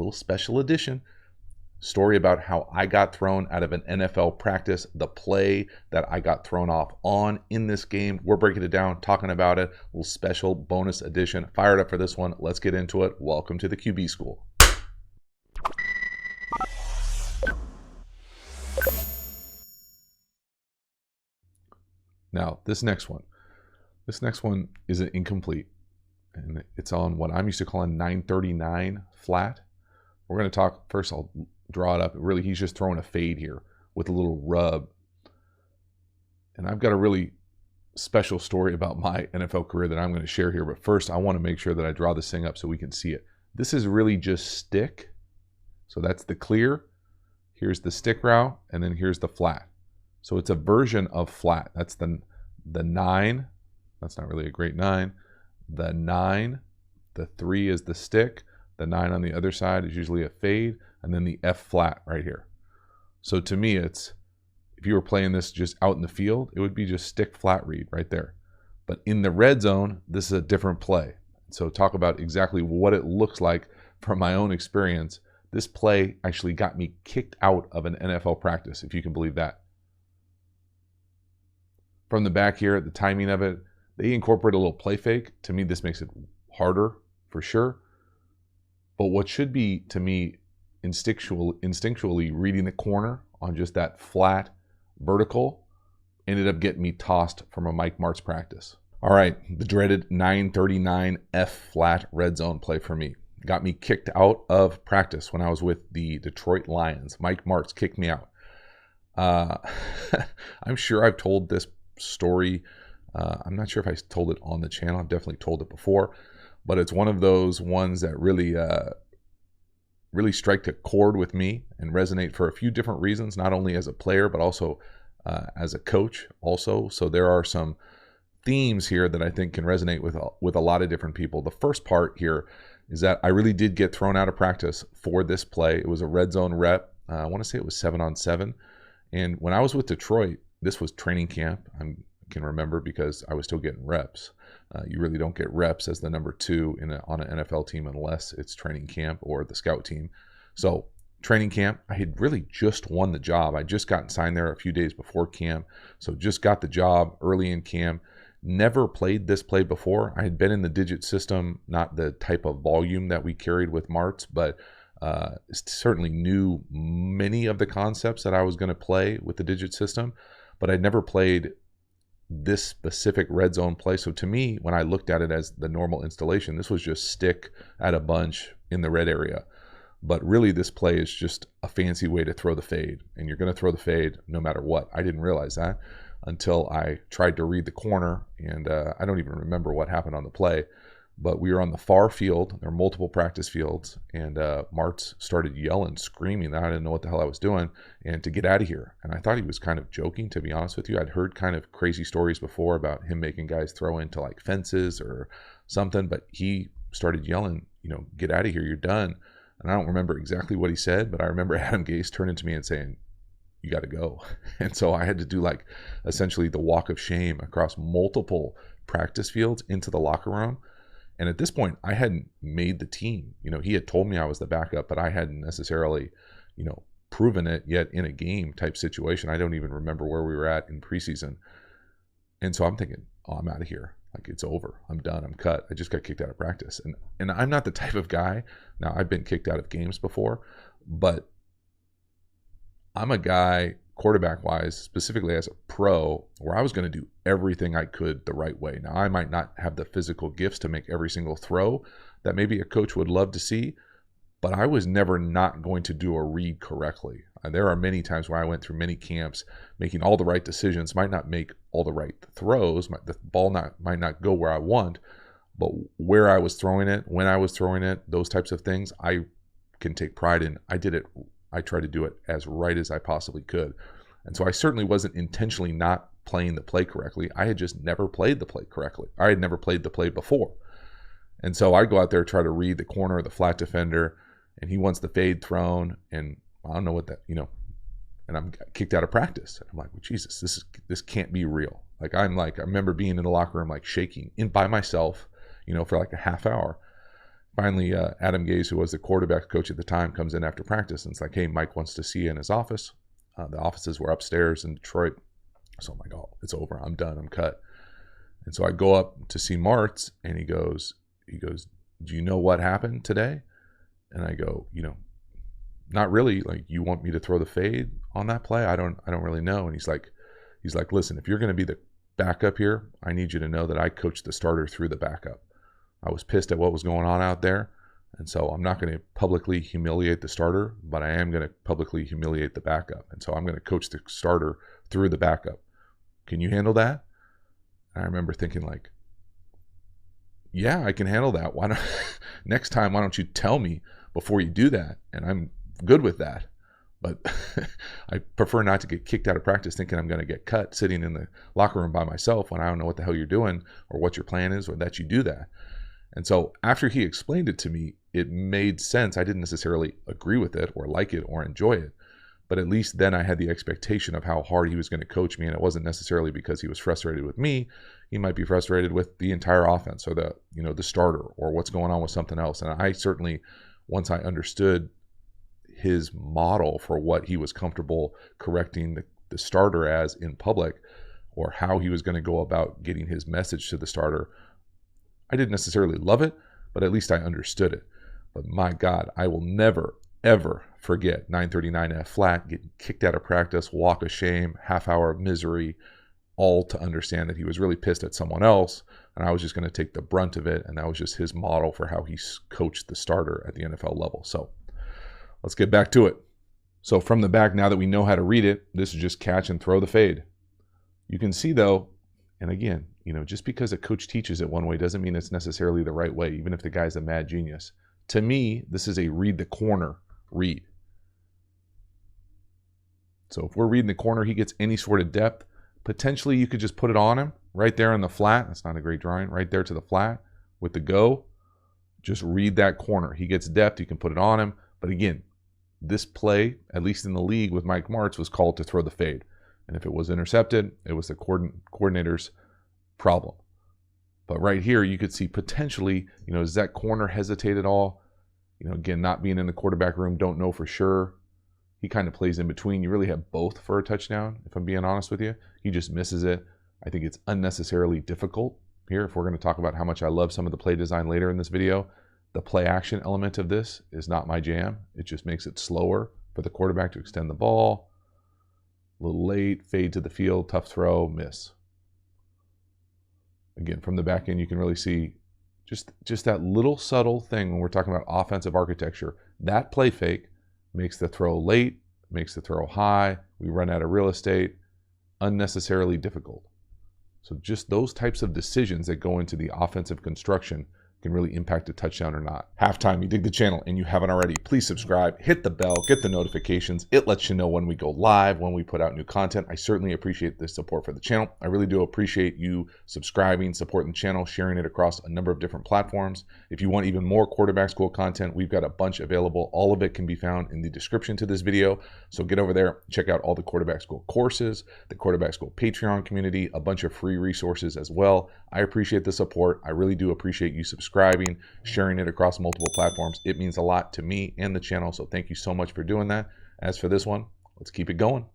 little special edition story about how I got thrown out of an NFL practice, the play that I got thrown off on in this game. We're breaking it down, talking about it, a little special bonus edition. Fired up for this one. Let's get into it. Welcome to the QB School. Now, this next one is an incomplete, and it's on what I'm used to calling 939 flat. We're going to talk, first I'll draw it up. Really, he's just throwing a fade here with a little rub. And I've got a really special story about my NFL career that I'm going to share here. But first, I want to make sure that I draw this thing up so we can see it. This is really just stick. So that's the clear. Here's the stick route, and then here's the flat. So it's a version of flat. That's the 9. That's not really a great 9. The 9. The 3 is the stick. The 9 on the other side is usually a fade, and then the F flat right here. So to me, it's, if you were playing this just out in the field, it would be just stick flat read right there. But in the red zone, this is a different play. So talk about exactly what it looks like from my own experience. This play actually got me kicked out of an NFL practice, if you can believe that. From the back here, the timing of it, they incorporate a little play fake. To me, this makes it harder for sure. But what should be, to me, instinctually reading the corner on just that flat vertical ended up getting me tossed from a Mike Martz practice. All right, the dreaded 939 F flat red zone play for me. Got me kicked out of practice when I was with the Detroit Lions. Mike Martz kicked me out. I'm sure I've told this story. I'm not sure if I told it on the channel. I've definitely told it before. But it's one of those ones that really strike a chord with me and resonate for a few different reasons, not only as a player, but also as a coach also. So there are some themes here that I think can resonate with a lot of different people. The first part here is that I really did get thrown out of practice for this play. It was a red zone rep. I want to say it was 7-on-7. And when I was with Detroit, this was training camp. I can remember because I was still getting reps. You really don't get reps as the number 2 on an NFL team unless it's training camp or the scout team. So training camp, I had really just won the job. I just gotten signed there a few days before camp. So just got the job early in camp. Never played this play before. I had been in the digit system, not the type of volume that we carried with Martz, but certainly knew many of the concepts that I was going to play with the digit system, but I'd never played this specific red zone play. So to me, when I looked at it as the normal installation, this was just stick at a bunch in the red area. But really this play is just a fancy way to throw the fade, and you're going to throw the fade no matter what. I didn't realize that until I tried to read the corner, and I don't even remember what happened on the play, but we were on the far field. There are multiple practice fields, and Martz started yelling, screaming that I didn't know what the hell I was doing and to get out of here. And I thought he was kind of joking, to be honest with you. I'd heard kind of crazy stories before about him making guys throw into like fences or something, but he started yelling, get out of here, you're done. And I don't remember exactly what he said, but I remember Adam Gase turning to me and saying, you got to go. And so I had to do like essentially the walk of shame across multiple practice fields into the locker room. And at this point, I hadn't made the team. He had told me I was the backup, but I hadn't necessarily, proven it yet in a game type situation. I don't even remember where we were at in preseason. And so I'm thinking, oh, I'm out of here. Like, it's over. I'm done. I'm cut. I just got kicked out of practice. And I'm not the type of guy. Now, I've been kicked out of games before, but I'm a guy, quarterback-wise, specifically as a pro, where I was going to do everything I could the right way. Now, I might not have the physical gifts to make every single throw that maybe a coach would love to see, but I was never not going to do a read correctly. And there are many times where I went through many camps making all the right decisions, might not make all the right throws, the ball might not go where I want, but where I was throwing it, when I was throwing it, those types of things, I can take pride in. I tried to do it as right as I possibly could. And so I certainly wasn't intentionally not playing the play correctly. I had just never played the play correctly. I had never played the play before. And so I go out there, try to read the corner of the flat defender, and he wants the fade thrown, and I don't know what that, and I'm kicked out of practice. I'm like, well, Jesus, this can't be real. I remember being in the locker room, shaking by myself, for like a half hour. Finally, Adam Gase, who was the quarterback coach at the time, comes in after practice and it's like, hey, Mike wants to see you in his office. The offices were upstairs in Detroit. So I'm like, oh, it's over. I'm done. I'm cut. And so I go up to see Martz, and he goes, do you know what happened today? And I go, not really. Like, you want me to throw the fade on that play? I don't really know. And he's like, listen, if you're going to be the backup here, I need you to know that I coached the starter through the backup. I was pissed at what was going on out there. And so I'm not going to publicly humiliate the starter, but I am going to publicly humiliate the backup. And so I'm going to coach the starter through the backup. Can you handle that? And I remember thinking like, yeah, I can handle that. Why don't next time, why don't you tell me before you do that? And I'm good with that. But I prefer not to get kicked out of practice thinking I'm going to get cut sitting in the locker room by myself when I don't know what the hell you're doing or what your plan is or that you do that. And so after he explained it to me, it made sense. I didn't necessarily agree with it or like it or enjoy it, but at least then I had the expectation of how hard he was going to coach me. And it wasn't necessarily because he was frustrated with me. He might be frustrated with the entire offense or the starter or what's going on with something else. And I certainly, once I understood his model for what he was comfortable correcting the starter as in public or how he was going to go about getting his message to the starter, I didn't necessarily love it, but at least I understood it. But my God, I will never, ever forget 939F flat, getting kicked out of practice, walk of shame, half hour of misery, all to understand that he was really pissed at someone else, and I was just going to take the brunt of it, and that was just his model for how he coached the starter at the NFL level. So let's get back to it. So from the back, now that we know how to read it, this is just catch and throw the fade. You can see though, and again, just because a coach teaches it one way doesn't mean it's necessarily the right way, even if the guy's a mad genius. To me, this is a read the corner read. So if we're reading the corner, he gets any sort of depth. Potentially, you could just put it on him right there in the flat. That's not a great drawing. Right there to the flat with the go. Just read that corner. He gets depth. You can put it on him. But again, this play, at least in the league with Mike Martz, was called to throw the fade. And if it was intercepted, it was the coordinator's problem. But right here, you could see potentially, does that corner hesitate at all? Again, not being in the quarterback room, don't know for sure. He kind of plays in between. You really have both for a touchdown, if I'm being honest with you. He just misses it. I think it's unnecessarily difficult here. If we're going to talk about how much I love some of the play design later in this video, the play action element of this is not my jam. It just makes it slower for the quarterback to extend the ball. A little late, fade to the field, tough throw, miss. Again, from the back end, you can really see just that little subtle thing when we're talking about offensive architecture. That play fake makes the throw late, makes the throw high. We run out of real estate, unnecessarily difficult. So just those types of decisions that go into the offensive construction can really impact a touchdown or not. Halftime, you dig the channel and you haven't already, please subscribe, hit the bell, get the notifications. It lets you know when we go live, when we put out new content. I certainly appreciate the support for the channel. I really do appreciate you subscribing, supporting the channel, sharing it across a number of different platforms. If you want even more quarterback school content, we've got a bunch available. All of it can be found in the description to this video. So get over there, check out all the quarterback school courses, the quarterback school Patreon community, a bunch of free resources as well. I appreciate the support. I really do appreciate you subscribing, sharing it across multiple platforms. It means a lot to me and the channel, so thank you so much for doing that. As for this one, let's keep it going.